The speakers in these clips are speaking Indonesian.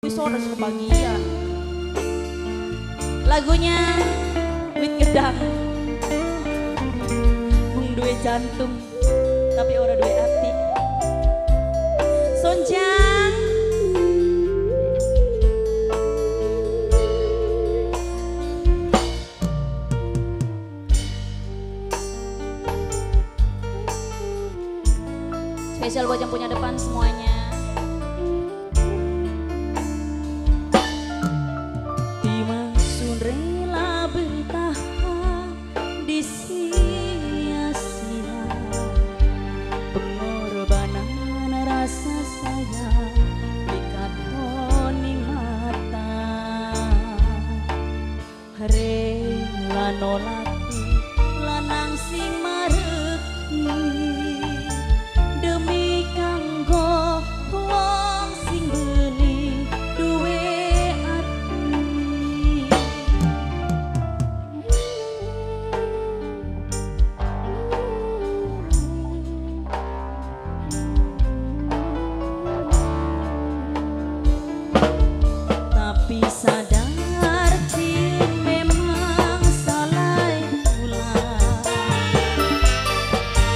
Suara kebagian lagunya wit gedang mung duwe jantung tapi ora duwe hati Sonjang spesial buat yang punya depan semuanya. Rasa sayang dikatoni mata rela nolati lanang sing mareki demi kanggo wong sing beli duwe ati. Tapi sadar Cin memang salah pula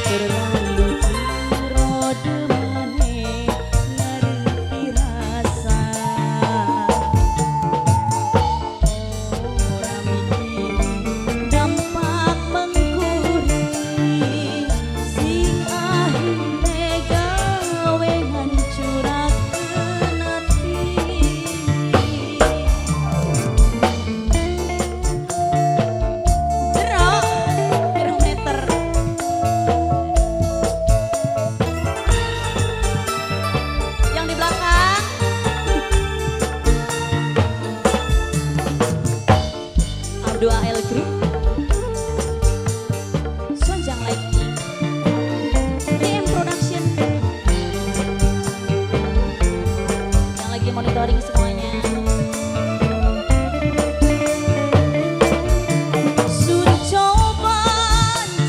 terlalu jero demane ngerti rasa ora mikir dampak mengkuri sing akhirnya gawe ngancurakeun ati. Doa El Group Sonjang Lighting DM Production yang lagi monitoring semuanya. Sudah coba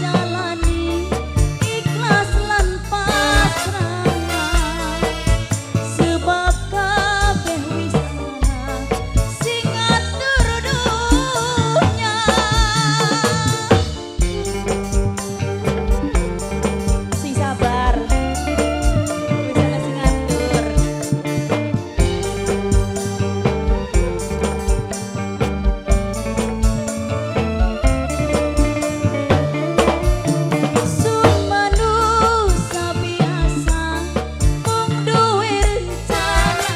jalani ikhlas lan pasrah sebab kabeh wis ana sing ngatur dunya. Sing sabar wis ana sing ngatur. Manusia biasa mung duwe rencana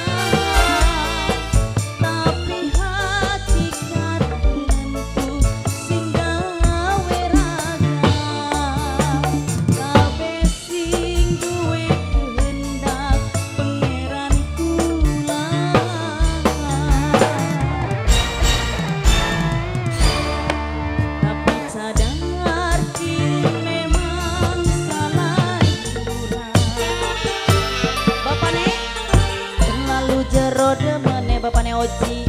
tapi hakikat tentu sing gawe ragam kabeh sing duwe kehendak pangeran kula. Tapi sadar Cin memang salah kurang bapane terlalu jero demene bapane Oji